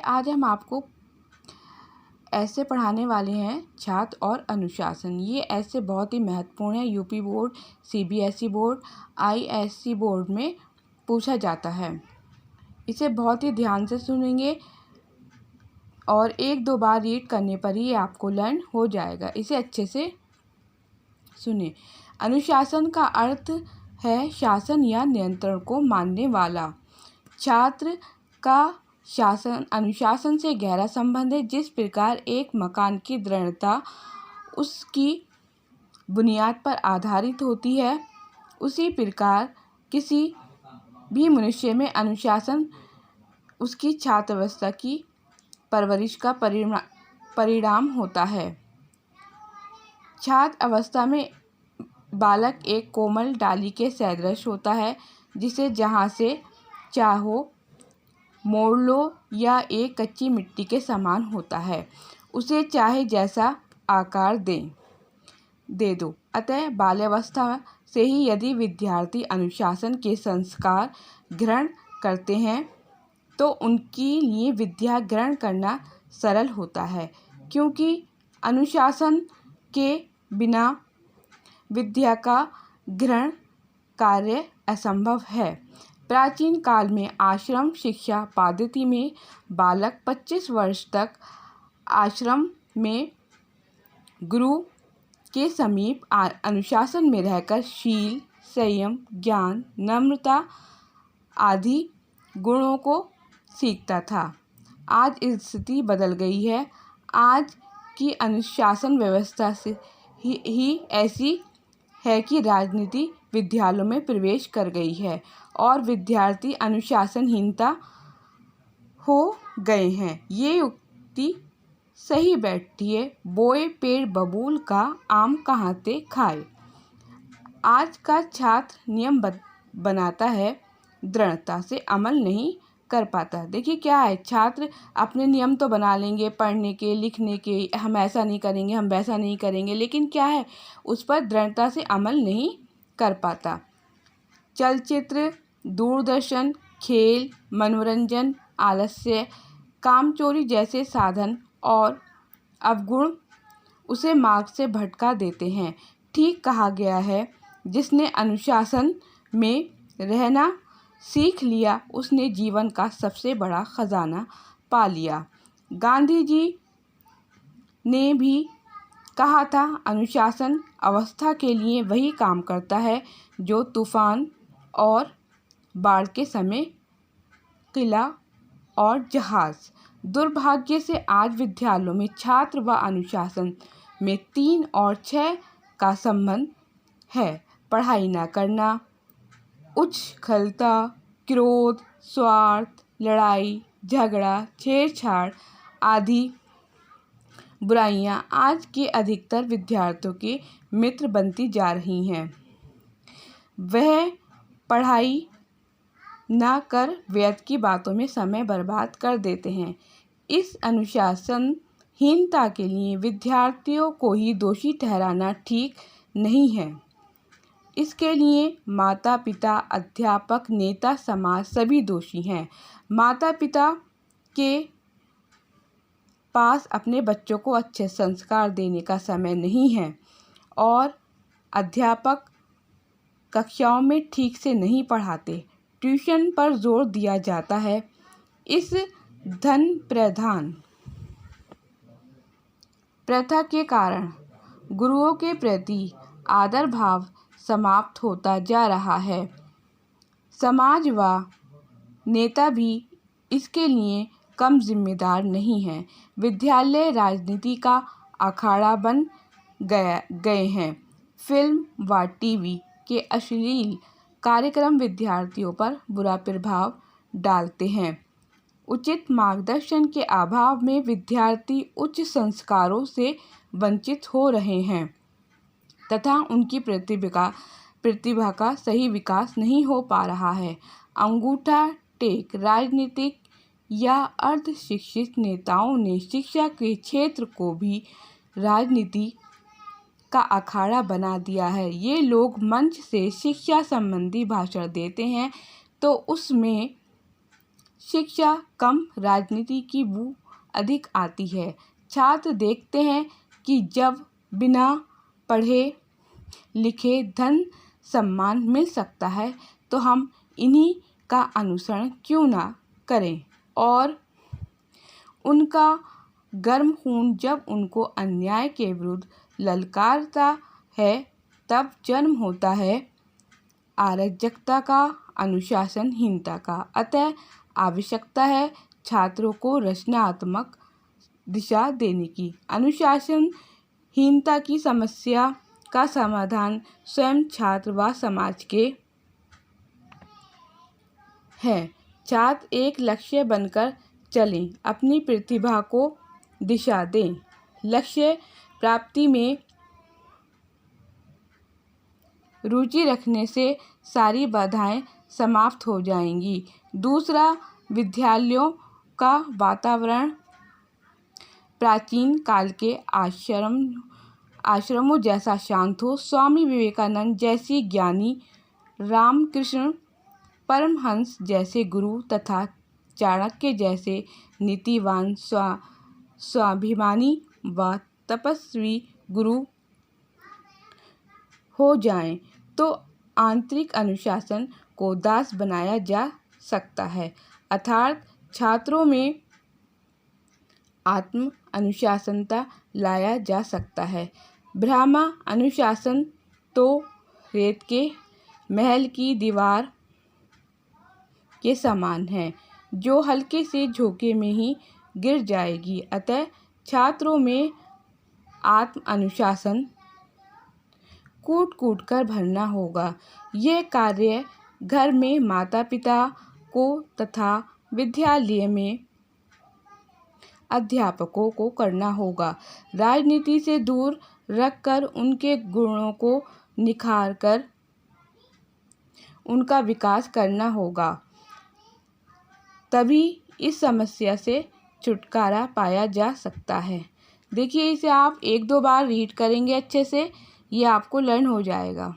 आज हम आपको ऐसे पढ़ाने वाले हैं छात्र और अनुशासन। ये ऐसे बहुत ही महत्वपूर्ण है। UP board, CBSE board, ISC board में पूछा जाता है। इसे बहुत ही ध्यान से सुनेंगे और एक दो बार रीड करने पर ही आपको लर्न हो जाएगा। इसे अच्छे से सुने। अनुशासन का अर्थ है शासन या नियंत्रण को मानने वाला। छात्र का अनुशासन से गहरा संबंध है। जिस प्रकार एक मकान की दृढ़ता उसकी बुनियाद पर आधारित होती है, उसी प्रकार किसी भी मनुष्य में अनुशासन उसकी छात्रावस्था की परवरिश का परिणाम होता है। छात्र अवस्था में बालक एक कोमल डाली के सदृश होता है, जिसे जहाँ से चाहो मोड़ लो, या एक कच्ची मिट्टी के समान होता है। उसे चाहे जैसा आकार दे दो। अतः बाल्यावस्था से ही यदि विद्यार्थी अनुशासन के संस्कार ग्रहण करते हैं तो उनके लिए विद्या ग्रहण करना सरल होता है, क्योंकि अनुशासन के बिना विद्या का ग्रहण कार्य असंभव है। प्राचीन काल में आश्रम शिक्षा पद्धति में बालक 25 वर्ष तक आश्रम में गुरु के समीप अनुशासन में रहकर शील, संयम, ज्ञान, नम्रता आदि गुणों को सीखता था। आज स्थिति बदल गई है। आज की अनुशासन व्यवस्था से ही ऐसी है कि राजनीति विद्यालयों में प्रवेश कर गई है और विद्यार्थी अनुशासनहीनता हो गए हैं। ये उक्ति सही बैठती है, बोए पेड़ बबूल का आम कहाँ ते खाए। आज का छात्र नियम बनाता है, दृढ़ता से अमल नहीं कर पाता। देखिए क्या है, छात्र अपने नियम तो बना लेंगे पढ़ने के, लिखने के, हम ऐसा नहीं करेंगे, हम वैसा नहीं करेंगे, लेकिन क्या है, उस पर दृढ़ता से अमल नहीं कर पाता। चलचित्र, दूरदर्शन, खेल, मनोरंजन, आलस्य, कामचोरी जैसे साधन और अवगुण उसे मार्ग से भटका देते हैं। ठीक कहा गया है, जिसने अनुशासन में रहना सीख लिया उसने जीवन का सबसे बड़ा खजाना पा लिया। गांधी जी ने भी कहा था, अनुशासन अवस्था के लिए वही काम करता है जो तूफान और बाढ़ के समय किला और जहाज। दुर्भाग्य से आज विद्यालयों में छात्र व अनुशासन में 3 और 6 का संबंध है। पढ़ाई न करना, उच्छृंखलता, क्रोध, स्वार्थ, लड़ाई झगड़ा, छेड़छाड़ आदि बुराइयां आज के अधिकतर विद्यार्थियों के मित्र बनती जा रही हैं। वह पढ़ाई न कर व्यर्थ की बातों में समय बर्बाद कर देते हैं। इस अनुशासनहीनता के लिए विद्यार्थियों को ही दोषी ठहराना ठीक नहीं है। इसके लिए माता पिता, अध्यापक, नेता, समाज सभी दोषी हैं। माता पिता के पास अपने बच्चों को अच्छे संस्कार देने का समय नहीं है और अध्यापक कक्षाओं में ठीक से नहीं पढ़ाते। ट्यूशन पर जोर दिया जाता है। इस धन प्रधान प्रथा के कारण गुरुओं के प्रति आदर भाव समाप्त होता जा रहा है। समाज व नेता भी इसके लिए कम जिम्मेदार नहीं हैं। विद्यालय राजनीति का अखाड़ा बन गए हैं। फिल्म व टीवी के अश्लील कार्यक्रम विद्यार्थियों पर बुरा प्रभाव डालते हैं। उचित मार्गदर्शन के अभाव में विद्यार्थी उच्च संस्कारों से वंचित हो रहे हैं तथा उनकी प्रतिभा का सही विकास नहीं हो पा रहा है। अंगूठा टेक राजनीतिक या अर्ध शिक्षित नेताओं ने शिक्षा के क्षेत्र को भी राजनीति का अखाड़ा बना दिया है। ये लोग मंच से शिक्षा संबंधी भाषण देते हैं तो उसमें शिक्षा कम, राजनीति की बू अधिक आती है। छात्र देखते हैं कि जब बिना पढ़े लिखे धन सम्मान मिल सकता है तो हम इन्हीं का अनुसरण क्यों ना करें, और उनका गर्म खून जब उनको अन्याय के विरुद्ध ललकारता है तब जन्म होता है अराजकता का, अनुशासनहीनता का। अतः आवश्यकता है छात्रों को रचनात्मक दिशा देने की। अनुशासनहीनता की समस्या का समाधान स्वयं छात्र व समाज के है। छात्र एक लक्ष्य बनकर चलें, अपनी प्रतिभा को दिशा दें। लक्ष्य प्राप्ति में रुचि रखने से सारी बाधाएं समाप्त हो जाएंगी। दूसरा, विद्यालयों का वातावरण प्राचीन काल के आश्रमों जैसा शांत हो। स्वामी विवेकानंद जैसी ज्ञानी, रामकृष्ण परमहंस जैसे गुरु तथा चाणक्य जैसे नीतिवान, स्वाभिमानी व तपस्वी गुरु हो जाएं तो आंतरिक अनुशासन को दास बनाया जा सकता है, अर्थात छात्रों में आत्म अनुशासनता लाया जा सकता है। ब्रह्मा अनुशासन तो रेत के महल की दीवार के समान है जो हल्के से झोंके में ही गिर जाएगी। अतः छात्रों में आत्म अनुशासन कूट कूट कर भरना होगा। यह कार्य घर में माता पिता को तथा विद्यालय में अध्यापकों को करना होगा। राजनीति से दूर रखकर उनके गुणों को निखार कर उनका विकास करना होगा। तभी इस समस्या से छुटकारा पाया जा सकता है। देखिए, इसे आप 1-2 बार रीड करेंगे अच्छे से, ये आपको लर्न हो जाएगा।